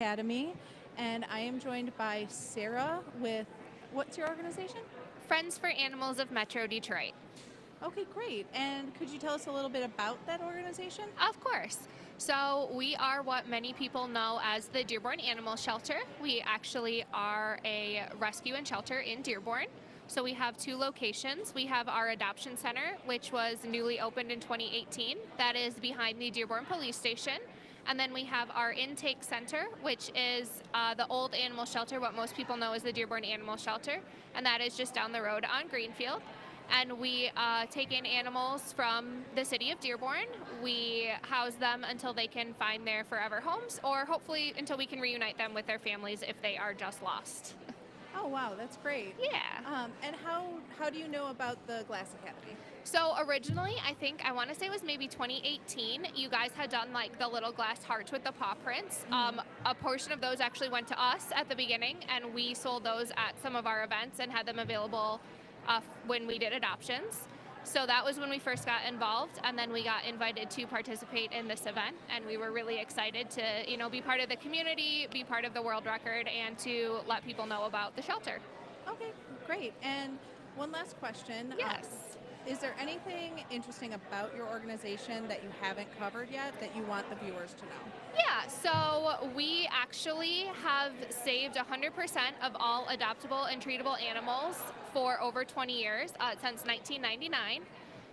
Academy, and I am joined by Sarah with, what's your organization? Friends for Animals of Metro Detroit. Okay, great. And could you tell us a little bit about that organization? Of course. So, we are what many people know as the Dearborn Animal Shelter. We actually are a rescue and shelter in Dearborn. So, we have two locations. We have our adoption center, which was newly opened in 2018, that is behind the Dearborn Police Station. And then we have our intake center, which is the old animal shelter, what most people know as the Dearborn Animal Shelter, and that is just down the road on Greenfield. And we take in animals from the city of Dearborn. We house them until they can find their forever homes, or hopefully until we can reunite them with their families if they are just lost. Oh, wow, that's great. Yeah. And how do you know about the Glass Academy? So originally, I want to say it was maybe 2018. You guys had done like the little glass hearts with the paw prints. A portion of those actually went to us at the beginning, and we sold those at some of our events and had them available when we did adoptions. So that was when we first got involved, and then we got invited to participate in this event, and we were really excited to, be part of the community, be part of the world record, and to let people know about the shelter. Okay, great. And one last question. Yes. Is there anything interesting about your organization that you haven't covered yet that you want the viewers to know? Yeah, so we actually have saved 100% of all adoptable and treatable animals for over 20 years, since 1999.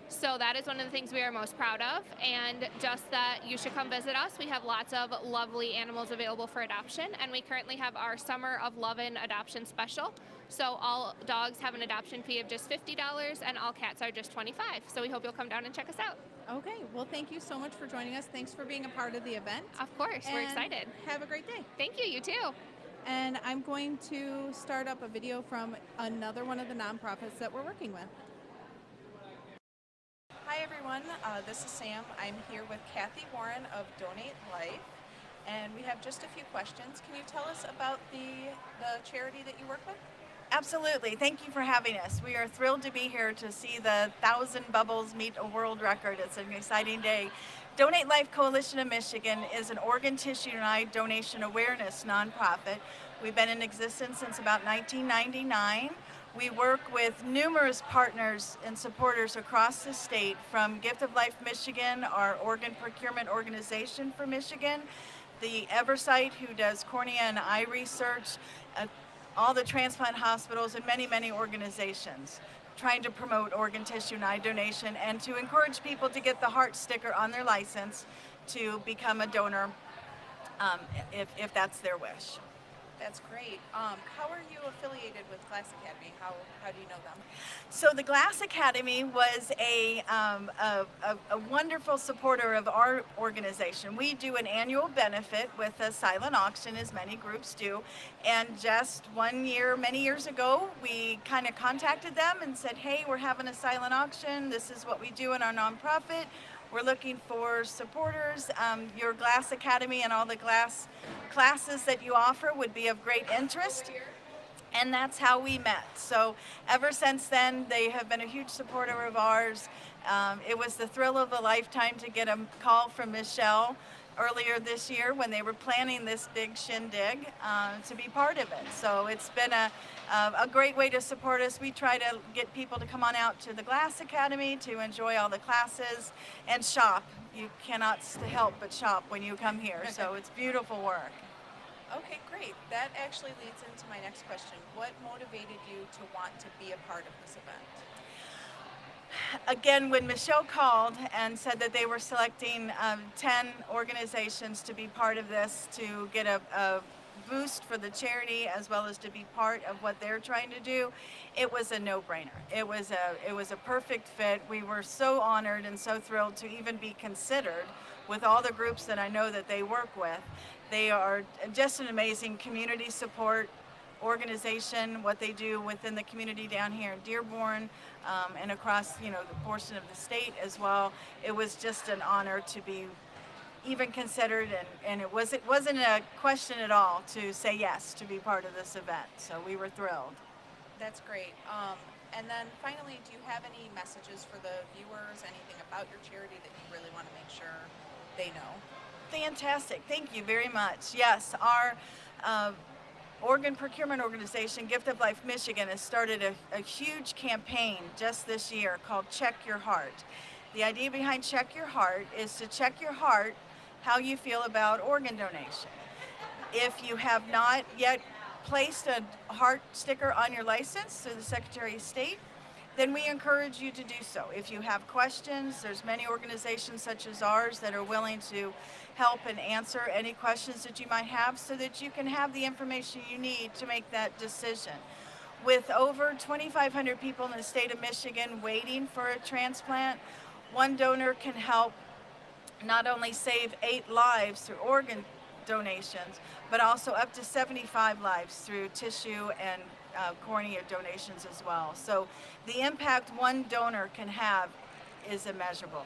So that is one of the things we are most proud of, and just that you should come visit us. We have lots of lovely animals available for adoption, and we currently have our Summer of Lovin' adoption special. So all dogs have an adoption fee of just $50, and all cats are just $25. So we hope you'll come down and check us out. Okay, well, thank you so much for joining us. Thanks for being a part of the event. Of course, we're And excited. Have a great day. Thank you, you too. And I'm going to start up a video from another one of the nonprofits that we're working with. Hi everyone, this is Sam. I'm here with Kathy Warren of Donate Life, and we have just a few questions. Can you tell us about the charity that you work with? Absolutely. Thank you for having us. We are thrilled to be here to see the 1,000 Bubbles meet a world record. It's an exciting day. Donate Life Coalition of Michigan is an organ, tissue, and eye donation awareness nonprofit. We've been in existence since about 1999. We work with numerous partners and supporters across the state, from Gift of Life Michigan, our organ procurement organization for Michigan, the Eversight, who does cornea and eye research, all the transplant hospitals, and many, many organizations trying to promote organ, tissue, and eye donation, and to encourage people to get the heart sticker on their license to become a donor if that's their wish. That's great. How are you affiliated with Glass Academy? How do you know them? So the Glass Academy was a wonderful supporter of our organization. We do an annual benefit with a silent auction, as many groups do. And just one year, many years ago, we kind of contacted them and said, hey, we're having a silent auction. This is what we do in our nonprofit. We're looking for supporters. Your Glass Academy and all the glass classes that you offer would be of great interest. And that's how we met. So ever since then, they have been a huge supporter of ours. It was the thrill of a lifetime to get a call from Michelle earlier this year when they were planning this big shindig to be part of it. So it's been a great way to support us. We try to get people to come on out to the Glass Academy to enjoy all the classes and shop. You cannot help but shop when you come here, so it's beautiful work. Okay, great. That actually leads into my next question. What motivated you to want to be a part of this event? Again, when Michelle called and said that they were selecting 10 organizations to be part of this to get a boost for the charity as well as to be part of what they're trying to do, it was a no-brainer. It was a perfect fit. We were so honored and so thrilled to even be considered with all the groups that I know that they work with. They are just an amazing community support organization, what they do within the community down here in Dearborn and across the portion of the state as well. It was just an honor to be even considered, and it wasn't a question at all to say yes to be part of this event. So we were thrilled. That's great. And then finally, do you have any messages for the viewers, anything about your charity that you really want to make sure they know? Fantastic. Thank you very much. Yes, our organ procurement organization, Gift of Life Michigan, has started a huge campaign just this year called Check Your Heart. The idea behind Check Your Heart is to check your heart how you feel about organ donation. If you have not yet placed a heart sticker on your license through the Secretary of State, then we encourage you to do so. If you have questions, there's many organizations such as ours that are willing to help and answer any questions that you might have so that you can have the information you need to make that decision. With over 2,500 people in the state of Michigan waiting for a transplant, one donor can help not only save 8 lives through organ donations, but also up to 75 lives through tissue and cornea donations as well. So the impact one donor can have is immeasurable.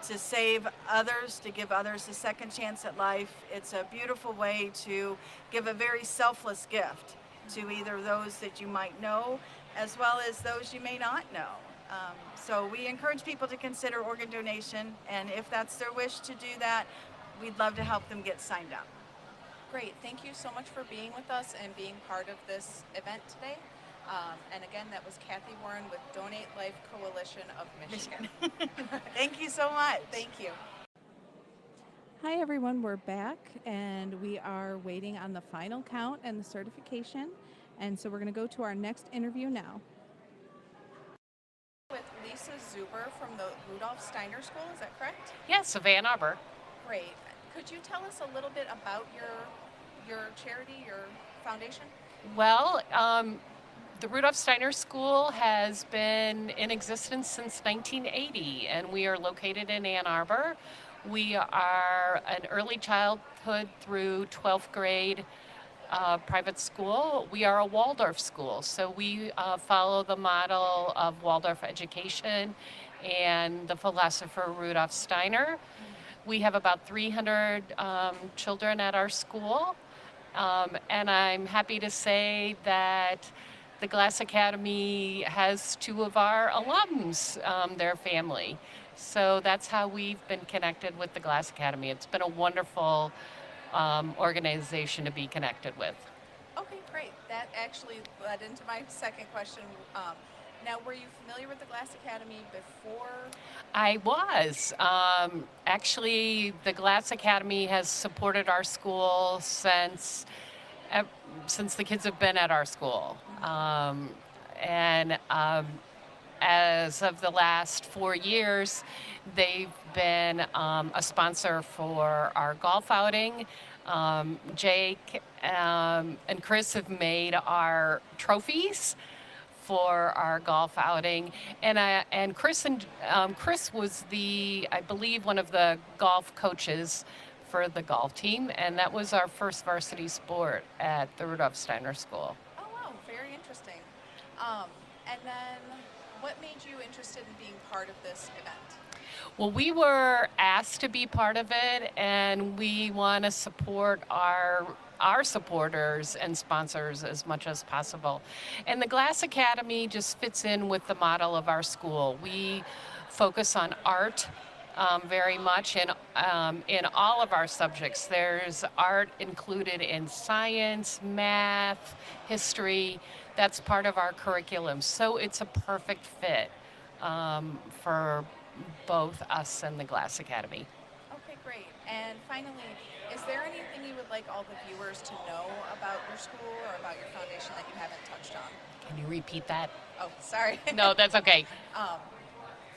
To save others, to give others a second chance at life, it's a beautiful way to give a very selfless gift to either those that you might know as well as those you may not know. So we encourage people to consider organ donation, and if that's their wish to do that, we'd love to help them get signed up. Great. Thank you so much for being with us and being part of this event today. And again, that was Kathy Warren with Donate Life Coalition of Michigan. Thank you so much. Thank you. Hi everyone, we're back and we are waiting on the final count and the certification. And so we're going to go to our next interview now. With Lisa Zuber from the Rudolph Steiner School, is that correct? Yes, of Ann Arbor. Great. Could you tell us a little bit about your charity, your foundation? Well, the Rudolph Steiner School has been in existence since 1980, and we are located in Ann Arbor. We are an early childhood through 12th grade private school. We are a Waldorf school, so we follow the model of Waldorf education and the philosopher Rudolph Steiner. We have about 300 children at our school, and I'm happy to say that the Glass Academy has 2 of our alums, their family. So that's how we've been connected with the Glass Academy. It's been a wonderful organization to be connected with. Okay, great. That actually led into my second question. Now, were you familiar with the Glass Academy before? I was. Actually, the Glass Academy has supported our school since the kids have been at our school. As of the last 4 years, they've been a sponsor for our golf outing. Jake and Chris have made our trophies for our golf outing, and Chris was I believe one of the golf coaches for the golf team, and that was our first varsity sport at the Rudolph Steiner School. Oh wow, very interesting. And then, what made you interested in being part of this event? Well, we were asked to be part of it, and we want to support our supporters and sponsors as much as possible. And the Glass Academy just fits in with the model of our school. We focus on art very much in all of our subjects. There's art included in science, math, history. That's part of our curriculum. So it's a perfect fit for both us and the Glass Academy. Okay, great. And finally, is there anything you would like all the viewers to know about your school or about your foundation that you haven't touched on? Can you repeat that? Oh, sorry. No, that's okay.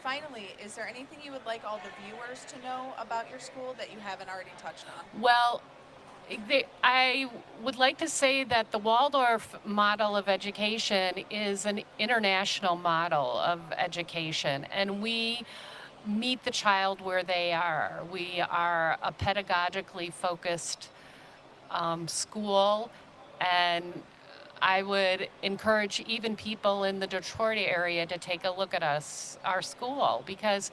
Finally, is there anything you would like all the viewers to know about your school that you haven't already touched on? Well, I would like to say that the Waldorf model of education is an international model of education, and we meet the child where they are. We are a pedagogically focused school, and I would encourage even people in the Detroit area to take a look at our school, because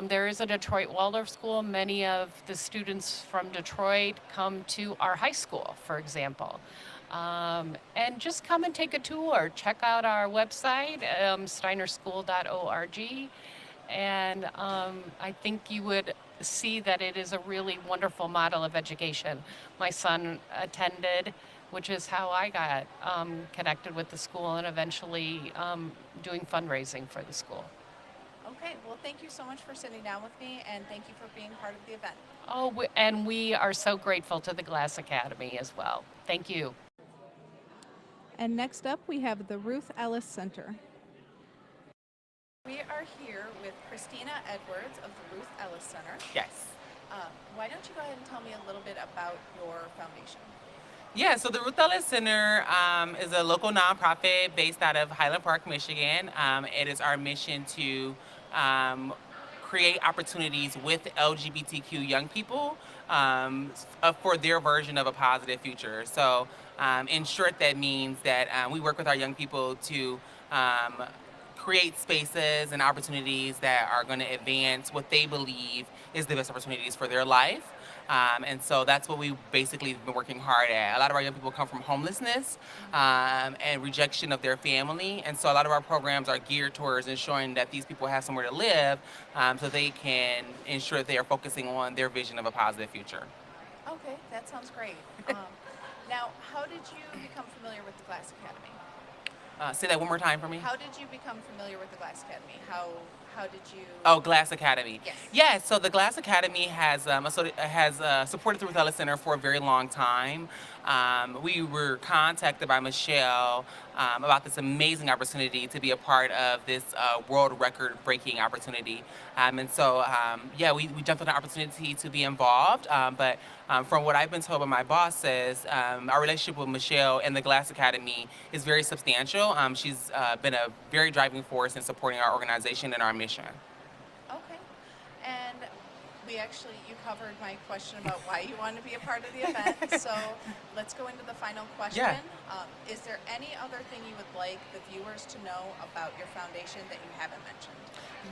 there is a Detroit Waldorf school. Many of the students from Detroit come to our high school, for example. And just come and take a tour. Check out our website, steinerschool.org. And I think you would see that it is a really wonderful model of education. My son attended, which is how I got connected with the school and eventually doing fundraising for the school. Okay, well, thank you so much for sitting down with me, and thank you for being part of the event. Oh, and we are so grateful to the Glass Academy as well. Thank you. And next up, we have the Ruth Ellis Center. We are here with Christina Edwards of the Ruth Ellis Center. Yes. Why don't you go ahead and tell me a little bit about your foundation? Yeah, so the Ruth Ellis Center is a local nonprofit based out of Highland Park, Michigan. It is our mission to create opportunities with LGBTQ young people for their version of a positive future. So in short, that means that we work with our young people to create spaces and opportunities that are going to advance what they believe is the best opportunities for their life. And so that's what we basically have been working hard at. A lot of our young people come from homelessness and rejection of their family. And so a lot of our programs are geared towards ensuring that these people have somewhere to live so they can ensure that they are focusing on their vision of a positive future. Okay, that sounds great. Now, how did you become familiar with the Glass Academy? Say that one more time for me. How did you become familiar with the Glass Academy? How did you? Oh, Glass Academy. Yes. Yes. So the Glass Academy has supported the Ruth Ellis Center for a very long time. We were contacted by Michelle about this amazing opportunity to be a part of this world record breaking opportunity. And so, we jumped on the opportunity to be involved. But from what I've been told by my bosses, our relationship with Michelle and the Glass Academy is very substantial. She's been a very driving force in supporting our organization and our mission. Okay. And you covered my question about why you wanted to be a part of the event. So let's go into the final question. Yeah. Is there any other thing you would like the viewers to know about your foundation that you haven't mentioned?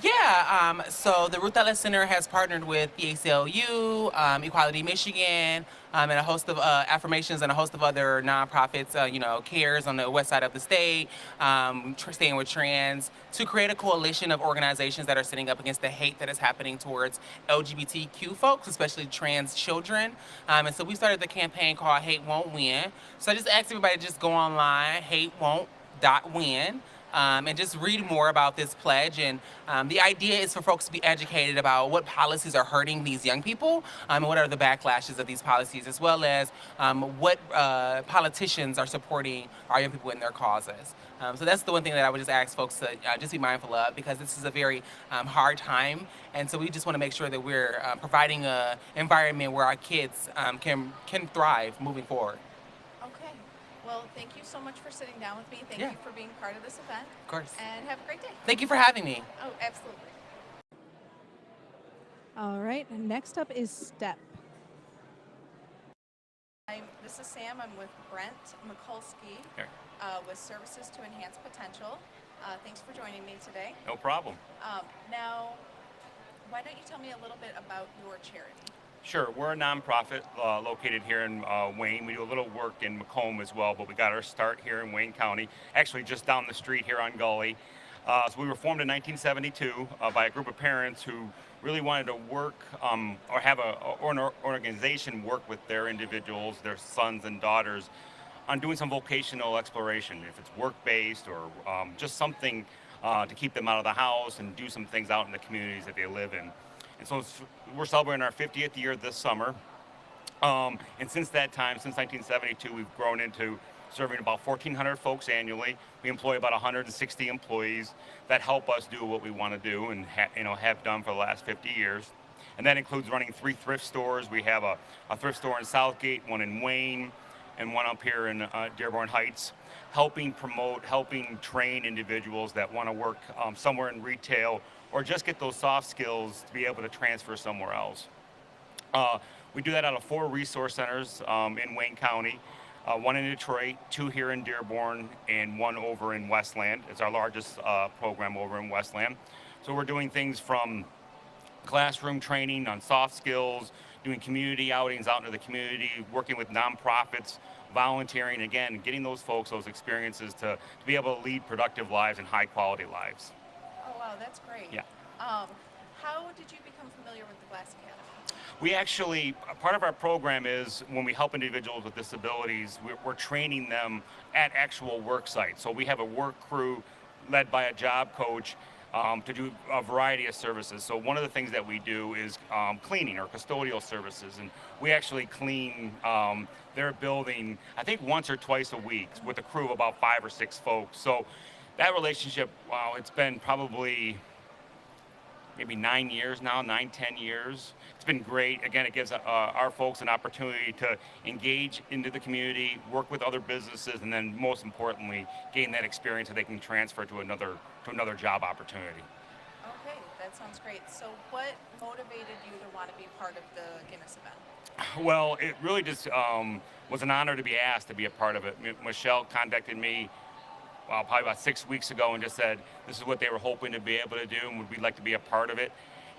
Yeah, so the Ruth Ellis Center has partnered with the ACLU, Equality Michigan, and a host of Affirmations and a host of other nonprofits, CARES on the west side of the state, Staying with Trans, to create a coalition of organizations that are sitting up against the hate that is happening towards LGBTQ folks, especially trans children. And so we started the campaign called Hate Won't Win. So I just asked everybody to just go online, hatewon't.win. And just read more about this pledge. And the idea is for folks to be educated about what policies are hurting these young people and what are the backlashes of these policies, as well as what politicians are supporting our young people in their causes. So that's the one thing that I would just ask folks to just be mindful of, because this is a very hard time. And so we just want to make sure that we're providing an environment where our kids can thrive moving forward. Okay. Well, thank you so much for sitting down with me. Thank Yeah. you for being part of this event. Of course. And have a great day. Thank you for having me. Oh, absolutely. All right, next up is STEP. This is Sam. I'm with Brent Mikulski with Services to Enhance Potential. Thanks for joining me today. No problem. Now, why don't you tell me a little bit about your charity? Sure, we're a nonprofit located here in Wayne. We do a little work in Macomb as well, but we got our start here in Wayne County, actually just down the street here on Gully. So we were formed in 1972 by a group of parents who really wanted to work or have an organization work with their individuals, their sons and daughters, on doing some vocational exploration, if it's work-based or just something to keep them out of the house and do some things out in the communities that they live in. And so we're celebrating our 50th year this summer. And since that time, since 1972, we've grown into serving about 1,400 folks annually. We employ about 160 employees that help us do what we want to do and have done for the last 50 years. And that includes running 3 thrift stores. We have a thrift store in Southgate, one in Wayne, and one up here in Dearborn Heights, helping promote, helping train individuals that want to work somewhere in retail or just get those soft skills to be able to transfer somewhere else. We do that out of 4 resource centers in Wayne County, 1 in Detroit, 2 here in Dearborn, and 1 over in Westland. It's our largest program over in Westland. So we're doing things from classroom training on soft skills, doing community outings out into the community, working with nonprofits, volunteering, again, getting those folks those experiences to be able to lead productive lives and high quality lives. Oh, wow, that's great. Yeah. How did you become familiar with the Glass Academy? We actually, part of our program is when we help individuals with disabilities, we're training them at actual work sites. So we have a work crew led by a job coach to do a variety of services. So one of the things that we do is cleaning or custodial services. And we actually clean their building, I think once or twice a week with a crew of about 5 or 6 folks. So that relationship, wow, it's been probably maybe 9 years now, 9-10 years. It's been great. Again, it gives our folks an opportunity to engage into the community, work with other businesses, and then most importantly, gain that experience that they can transfer to another job opportunity. Okay, that sounds great. So what motivated you to want to be part of the Guinness event? Well, it really just was an honor to be asked to be a part of it. Michelle contacted me probably about 6 weeks ago and just said this is what they were hoping to be able to do and would we like to be a part of it.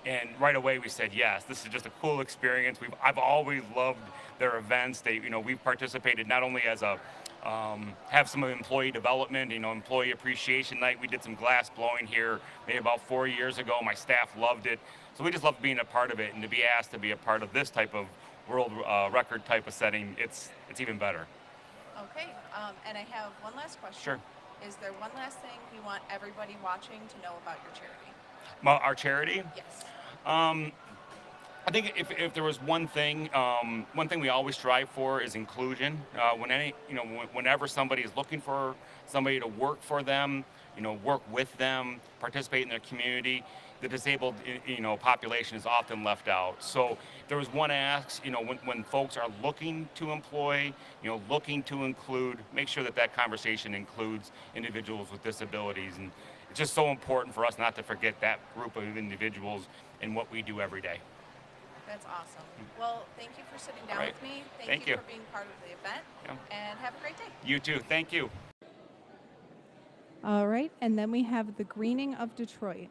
And right away we said yes. This is just a cool experience. I've always loved their events. We've participated not only as a have some employee development, employee appreciation night. We did some glass blowing here maybe about 4 years ago. My staff loved it. So we just love being a part of it, and to be asked to be a part of this type of world record type of setting, it's even better. Okay, and I have one last question. Sure. Is there one last thing you want everybody watching to know about your charity? Our charity? Yes. I think if there was one thing we always strive for is inclusion. Whenever somebody is looking for somebody to work for them, work with them, participate in their community, the disabled, population is often left out. So there was one ask, when folks are looking to employ, looking to include, make sure that conversation includes individuals with disabilities. And it's just so important for us not to forget that group of individuals in what we do every day. That's awesome. Well, thank you for sitting down Right. with me. Thank you for being part of the event. Yeah. And have a great day. You too. Thank you. All right, and then we have the Greening of Detroit.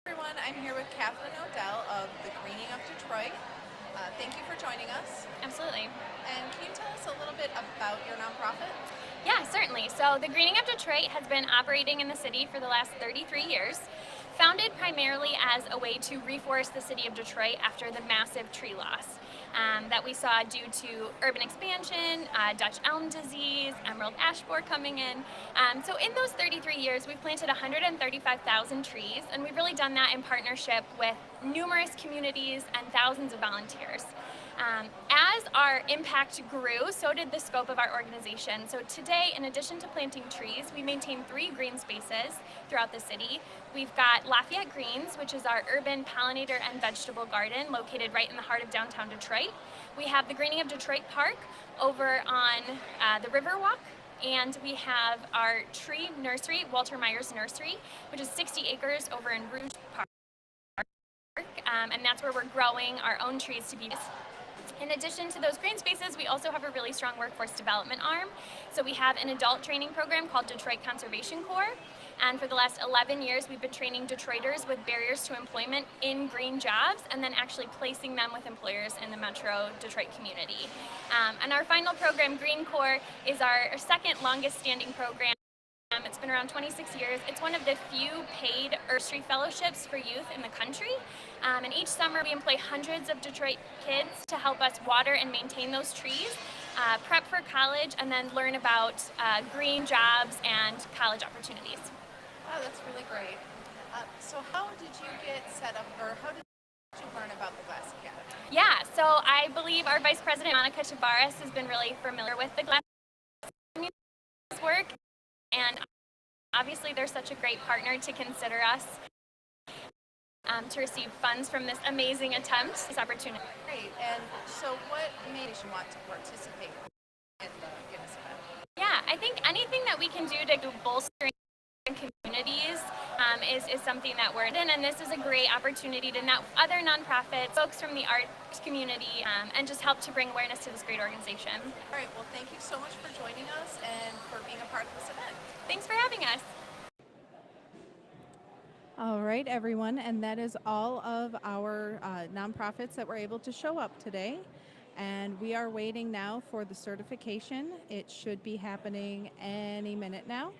Everyone, I'm here with Kathleen Odell of the Greening of Detroit. Thank you for joining us. Absolutely. And can you tell us a little bit about your nonprofit? Yeah, certainly. So the Greening of Detroit has been operating in the city for the last 33 years, founded primarily as a way to reforest the city of Detroit after the massive tree loss that we saw due to urban expansion, Dutch elm disease, emerald ash borer coming in. So in those 33 years, we've planted 135,000 trees, and we've really done that in partnership with numerous communities and thousands of volunteers. As our impact grew, so did the scope of our organization. So today, in addition to planting trees, we maintain 3 green spaces throughout the city. We've got Lafayette Greens, which is our urban pollinator and vegetable garden located right in the heart of downtown Detroit. We have the Greening of Detroit Park over on the Riverwalk. And we have our tree nursery, Walter Myers Nursery, which is 60 acres over in Ruth Park. And that's where we're growing our own trees to be. In addition to those green spaces, we also have a really strong workforce development arm. So we have an adult training program called Detroit Conservation Corps. And for the last 11 years, we've been training Detroiters with barriers to employment in green jobs and then actually placing them with employers in the metro Detroit community. And our final program, Green Corps, is our second longest standing program. It's been around 26 years. It's one of the few paid nursery fellowships for youth in the country. And each summer we employ hundreds of Detroit kids to help us water and maintain those trees, prep for college, and then learn about green jobs and college opportunities. Wow, that's really great. So how did you get set up, or how did you learn about the Glass Academy? Yeah, so I believe our Vice President, Monica Tavares, has been really familiar with the Glass Academy's work. And obviously they're such a great partner to consider us to receive funds from this amazing attempt, this opportunity. Great. And so what made you want to participate in the Guinness event? Yeah, I think anything that we can do to bolster communities is something that we're in, and this is a great opportunity to net other nonprofits, folks from the arts community, and just help to bring awareness to this great organization. All right, well, thank you so much for joining us and for being a part of this event. Thanks for having us. All right, everyone, and that is all of our nonprofits that were able to show up today. And we are waiting now for the certification. It should be happening any minute now.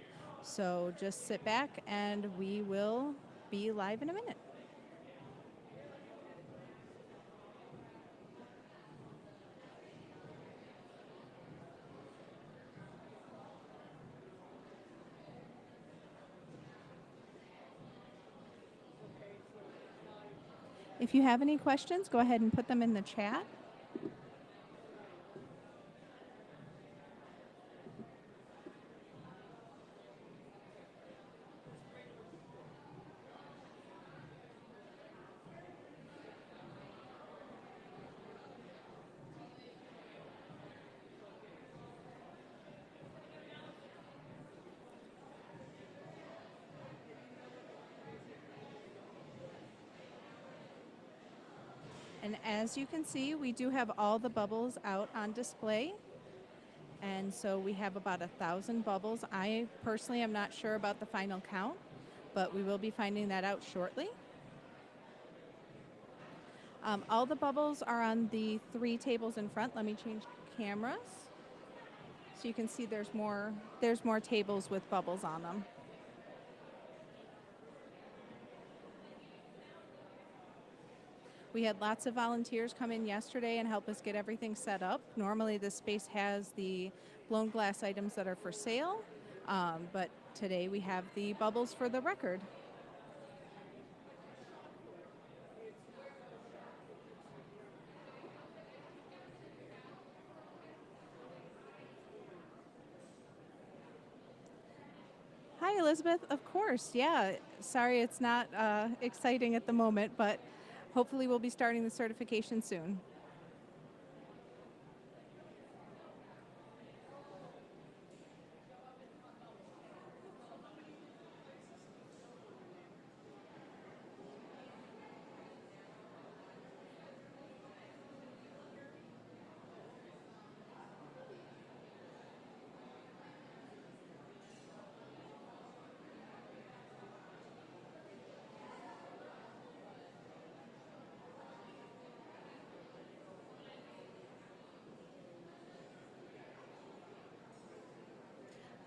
So just sit back and we will be live in a minute. If you have any questions, go ahead and put them in the chat. And as you can see, we do have all the bubbles out on display. And so we have about 1,000 bubbles. I personally am not sure about the final count, but we will be finding that out shortly. All the bubbles are on the 3 tables in front. Let me change cameras. So you can see there's more tables with bubbles on them. We had lots of volunteers come in yesterday and help us get everything set up. Normally this space has the blown glass items that are for sale, but today we have the bubbles for the record. Hi, Elizabeth. Of course, yeah. Sorry it's not exciting at the moment, but hopefully we'll be starting the certification soon.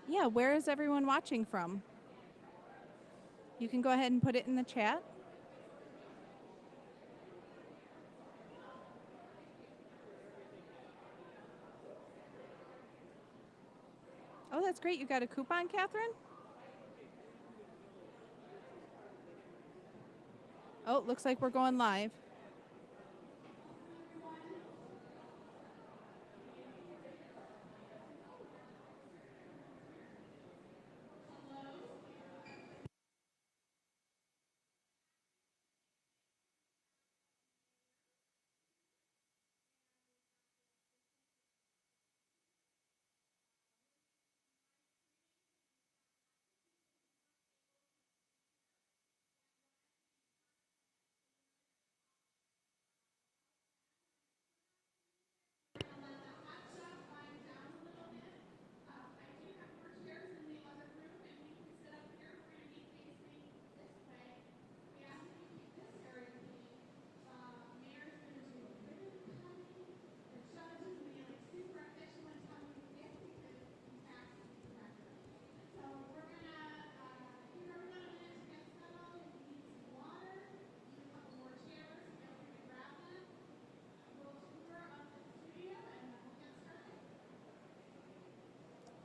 Yeah, where is everyone watching from? You can go ahead and put it in the chat. Oh, that's great. You got a coupon, Catherine? Oh, looks like we're going live.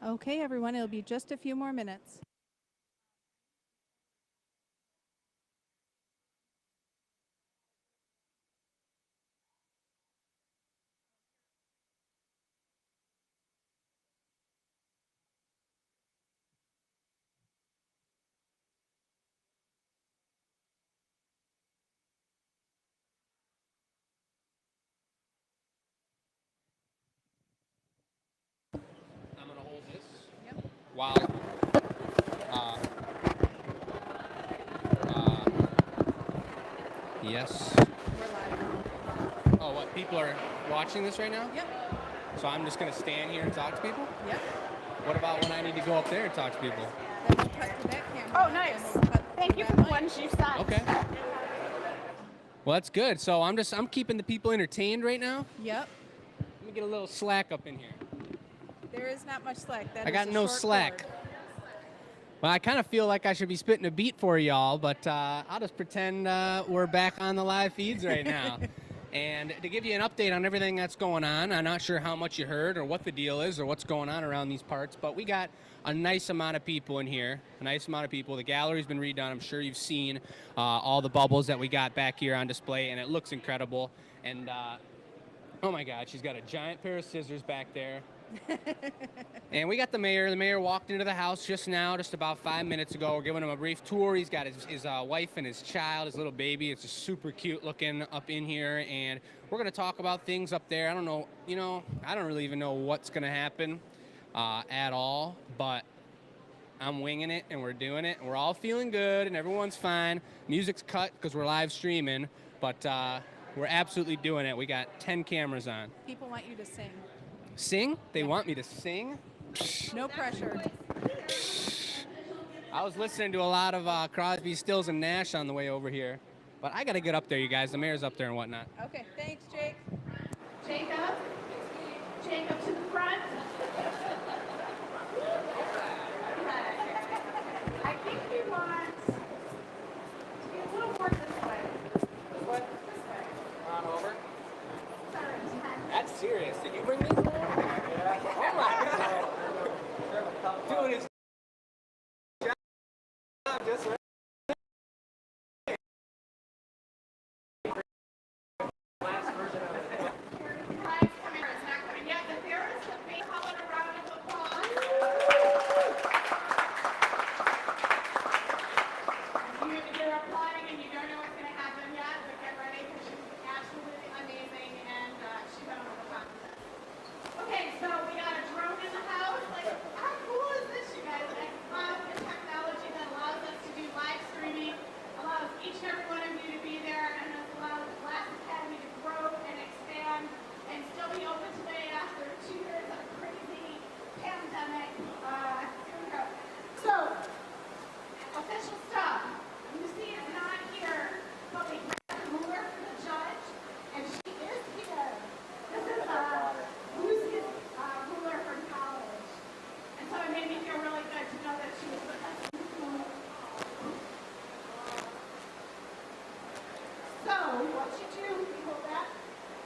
Okay, everyone, it'll be just a few more minutes. I'm gonna hold this. Yep. While yes. We're live. Oh, what? People are watching this right now? Yep. So I'm just gonna stand here and talk to people? Yep. What about when I need to go up there and talk to people? Then we'll cut to that camera. Oh, nice. and we'll cut Thank to you that for the mic. ones you sent. Okay. Well, that's good. So I'm keeping the people entertained right now. Yep. Let me get a little slack up in here. There is not much slack. That I is got a no short slack. cord. Well, I kind of feel like I should be spitting a beat for y'all, but I'll just pretend we're back on the live feeds right now. and to give you an update on everything that's going on. I'm not sure how much you heard or what the deal is or what's going on around these parts, but we got a nice amount of people in here, a nice amount of people. The gallery's been redone. I'm sure you've seen all the bubbles that we got back here on display, and it looks incredible. And oh my God, she's got a giant pair of scissors back there. And we got the mayor. The mayor walked into the house just now, just about 5 minutes ago. We're giving him a brief tour. He's got his wife and his child, his little baby. It's just super cute looking up in here. And we're going to talk about things up there. I don't know, I don't really even know what's going to happen at all. But I'm winging it, and we're doing it. And we're all feeling good, and everyone's fine. Music's cut because we're live streaming. But we're absolutely doing it. We got 10 cameras on. People want you to sing. Sing? They want me to sing? No pressure. I was listening to a lot of Crosby, Stills, and Nash on the way over here. But I got to get up there, you guys. The mayor's up there and whatnot. Okay, thanks, Jake. Jacob to the front. I think we want to be a little more this way. What? This way. On over. Sorry, That's serious. Did you bring these? Yeah. Oh my God. Doing his job just right.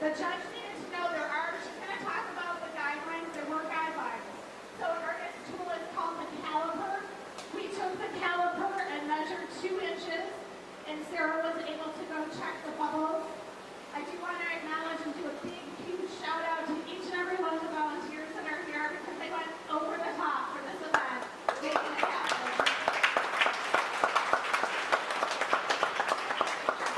The judge needed to know she's going to talk about the guidelines. There were guidelines. So Ernest's tool is called the caliper. We took the caliper and measured 2 inches, and Sarah was able to go check the bubbles. I do want to acknowledge and do a big, huge shout out to each and every one of the volunteers that are here because they went over the top for this event, making it happen.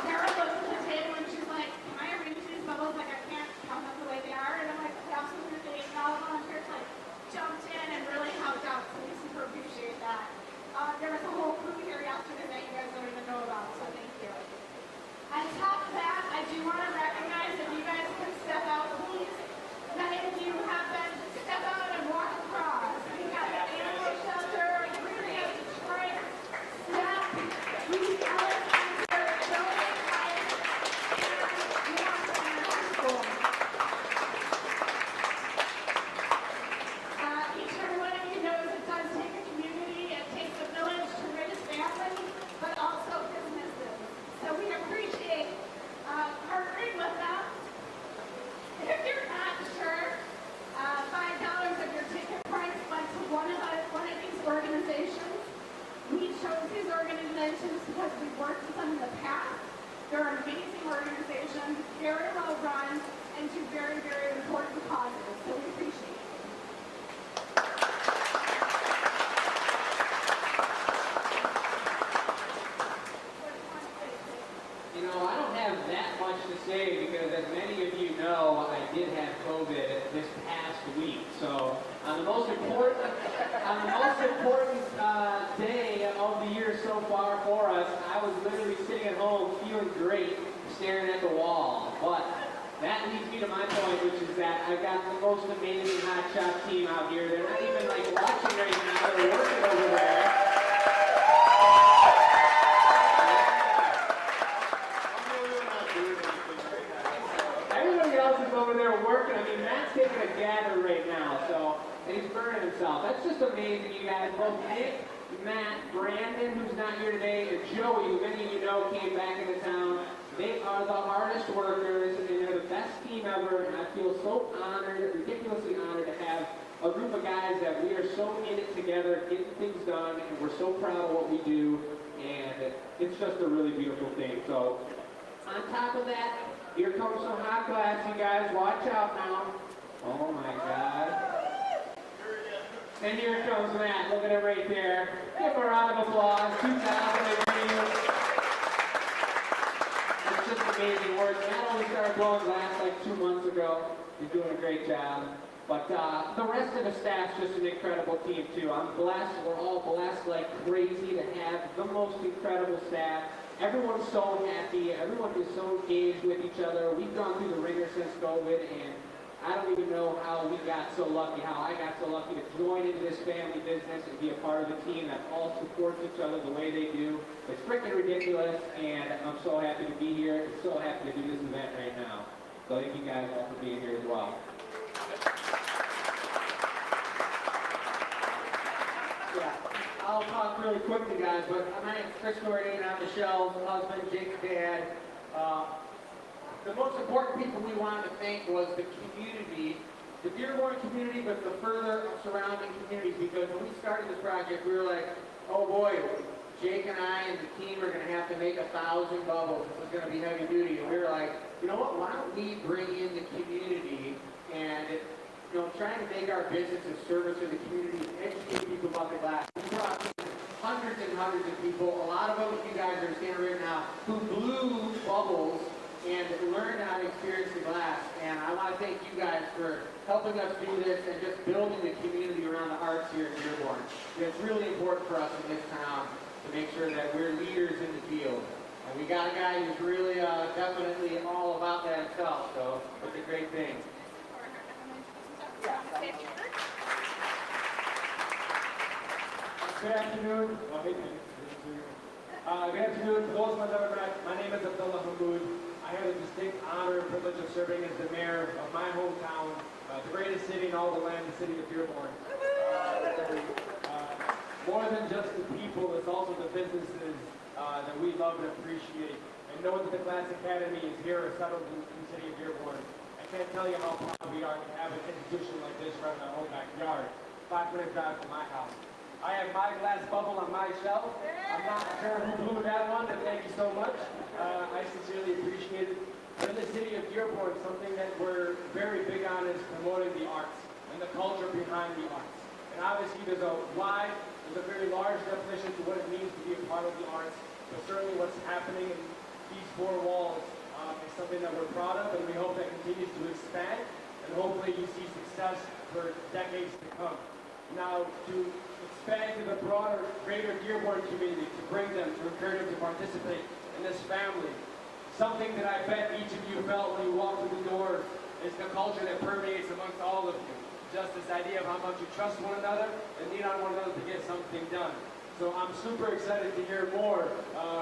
Sarah looked at the table and she's like, can I arrange these bubbles like I can't count them the way they are? And I'm like, absolutely. And all the volunteers like jumped in and really helped out, so we super appreciate that. There was a whole crew here yesterday that you guys don't even know about, so thank you. On top of that, I do want to recognize if you guys can step out, please. Many of you have been step out and walk across. We got the animal shelter, we have Detroit, SNAP, Ruth, Ellis, Donate Life, and Guinness School. Each and every one of you knows it does take a community, it takes a village to raise families, but also businesses. So we appreciate partnering with them. If you're not sure, $5 of your ticket price went to one of these organizations. We chose these organizations because we've worked with them in the past. They're an amazing organization, very well run, and do very, very important causes. So we appreciate it. I don't have that much to say because, as many of you know, I did have COVID this past week. So, on the most important day of the year so far for us, I was literally sitting at home feeling great, staring at the wall. But that leads me to my point, which is that I've got the most amazing hotshot team out here. They're not even watching right now; they're working over there. Over there working. I mean, Matt's taking a gather right now, and he's burning himself. That's just amazing, you guys. Both Nick, Matt, Brandon, who's not here today, and Joey, who many of you know came back into town. They are the hardest workers, and they're the best team ever, and I feel so honored, ridiculously honored to have a group of guys that we are so in it together, getting things done, and we're so proud of what we do, and it's just a really beautiful thing. So, on top of that, here comes some hot glass, you guys. Watch out now. Oh my God. And here comes Matt. Look at him right there. Give him a round of applause. 2,000 degrees. It's just amazing work. Matt only started blowing glass like 2 months ago. He's doing a great job. But the rest of the staff's just an incredible team too. I'm blessed. We're all blessed like crazy to have the most incredible staff. Everyone's so happy. Everyone is so engaged with each other. We've gone through the ringer since COVID, and I don't even know how we got so lucky, how I got so lucky to join into this family business and be a part of a team that all supports each other the way they do. It's freaking ridiculous, and I'm so happy to be here. I'm so happy to do this event right now. So thank you guys all for being here as well. Yeah, I'll talk really quickly, guys, but my name's Chris Corday, and I'm Michelle's husband, Jake's dad. The most important people we wanted to thank was the community, the Dearborn community, but the further surrounding communities, because when we started this project, we were like, oh boy, Jake and I and the team are going to have to make 1,000 bubbles. This is going to be heavy duty. And we were like, you know what, why don't we bring in the community and trying to make our business a service to the community, educate people about the glass. We brought in hundreds and hundreds of people, a lot of them, you guys are standing right now, who blew bubbles and learned how to experience the glass. And I want to thank you guys for helping us do this and just building the community around the arts here in Dearborn. It's really important for us in this town to make sure that we're leaders in the field. And we got a guy who's really definitely all about that himself, so it's a great thing. Good afternoon. Good afternoon. For those of us that never met, my name is Abdullah Hamoud. I have the distinct honor and privilege of serving as the mayor of my hometown, the greatest city in all the land, the city of Dearborn. More than just the people, it's also the businesses that we love and appreciate. And knowing that the Glass Academy is here settled in the city of Dearborn, I can't tell you how proud we are to have an institution like this right in our own backyard, 5-minute drive from my house. I have my glass bubble on my shelf. I'm not sure who blew that one, but thank you so much. I sincerely appreciate it. But in the city of Dearborn, something that we're very big on is promoting the arts and the culture behind the arts. And obviously there's a very large definition to what it means to be a part of the arts, but certainly what's happening in these four walls is something that we're proud of, and we hope that continues to expand, and hopefully you see success for decades to come. Now, to expand to the broader, greater Dearborn community, to bring them, to encourage them to participate in this family. Something that I bet each of you felt when you walked through the door is the culture that permeates amongst all of you. Just this idea of how much you trust one another and lean on one another to get something done. So I'm super excited to hear more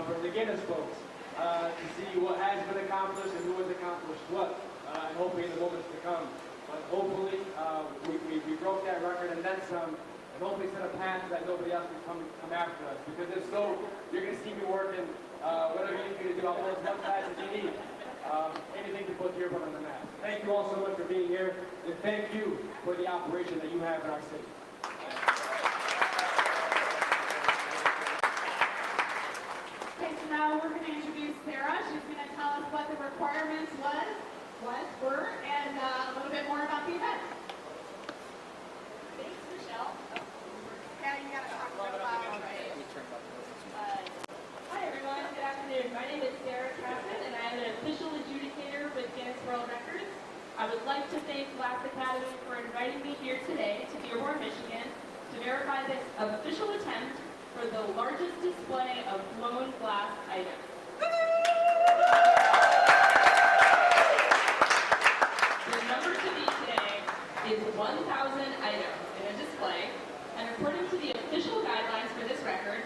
from the Guinness folks, to see what has been accomplished and who has accomplished what, and hopefully in the moments to come. But hopefully we broke that record and then some, and hopefully set a path that nobody else can come after us. Because if so, you're going to see me working, whatever you need to do, I'll pull as much class as you need. Anything to put Dearborn on the map. Thank you all so much for being here, and thank you for the operation that you have in our city. Okay, so now we're going to introduce Sarah. She's going to tell us what the requirements were, and a little bit more about the event. Thanks, Michelle. Yeah, you got to talk about it. Hi, everyone. Good afternoon. My name is Sarah Kaplan, and I am an official adjudicator with Guinness World Records. I would like to thank Glass Academy for inviting me here today to Dearborn, Michigan, to verify this official attempt for the largest display of blown glass items. The number to beat today is 1,000 items in a display, and according to the official guidelines for this record,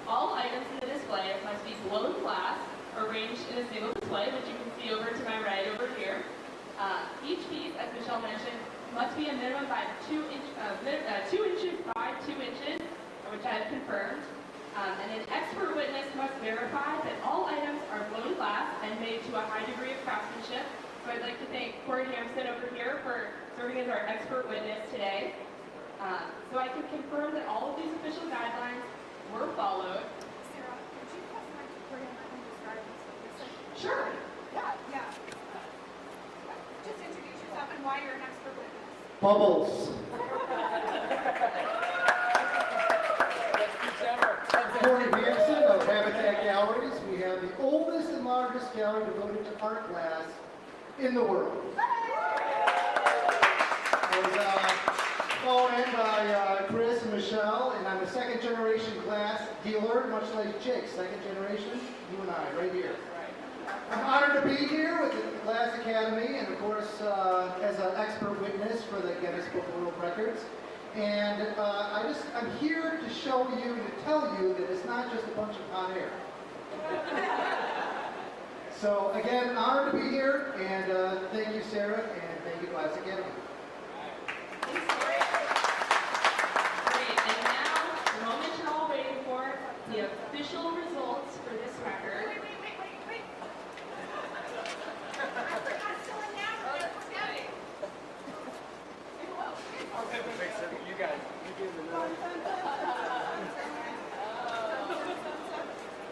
all items in the display must be blown glass, arranged in a single display, which you can see over to my right over here. Each piece, as Michelle mentioned, must be a minimum by 2 inches by 2 inches, which I have confirmed. And an expert witness must verify that all items are blown glass and made to a high degree of craftsmanship. So I'd like to thank Corey Hampson over here for serving as our expert witness today. So I can confirm that all of these official guidelines were followed. Sarah, could you pass the mic to Cory and let him describe this? Sure. Yeah. Just introduce yourself and why you're an expert witness. Bubbles. Corey Hampson of Habitat Galleries. We have the oldest and largest gallery devoted to art glass in the world. I was called in by Chris and Michelle, and I'm a second generation glass dealer, much like Jake, second generation, you and I, right here. I'm honored to be here with the Glass Academy, and of course, as an expert witness for the Guinness World Records. And I'm here to show you, to tell you that it's not just a bunch of hot air. So again, honored to be here, and thank you, Sarah, and thank you, Glass Academy. Great, and now, the moment you're all waiting for, the official results for this record. Wait. I'm still in now. We're forgetting. You guys, you give the note.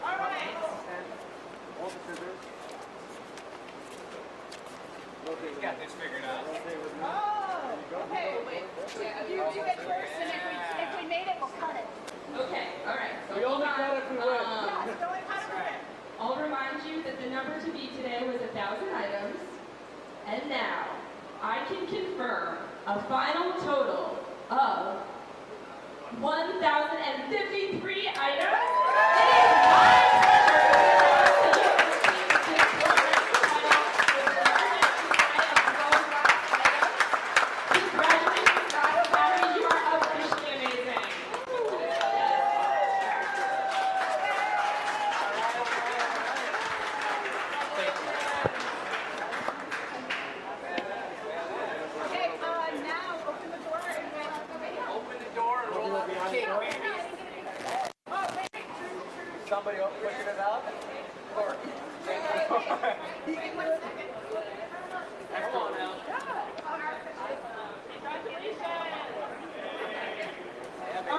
All right. All the scissors. Rotate. Got this figured out. Rotate with me. Oh, okay. You do it first, and if we made it, we'll cut it. Okay, all right. So We only cut if we win. Yes, go and cut it. I'll remind you that the number to beat today was 1,000 items. And now, I can confirm a final total of 1,053 items. It is my Congratulations, Glass Academy. You are officially amazing. Okay, now open the door and we'll Open the door and roll out the cake. Oh, wait. Somebody pushing it out? Or Wait 1 second. come on now.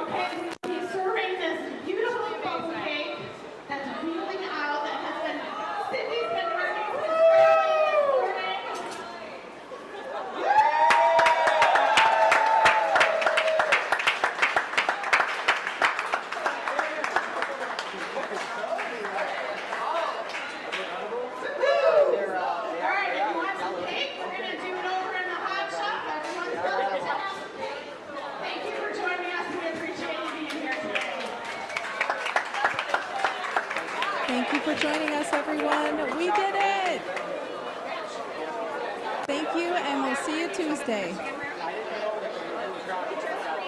Okay, he's serving this beautiful bubble cake that's wheeling out that has been, Cindy's been working since early this morning. All right, if you want some cake, we're going to do it over in the hot shop. Everyone's welcome to have some cake. Thank you for joining us. We appreciate you being here today. Thank you for joining us, everyone. We did it. Thank you, and we'll see you Tuesday.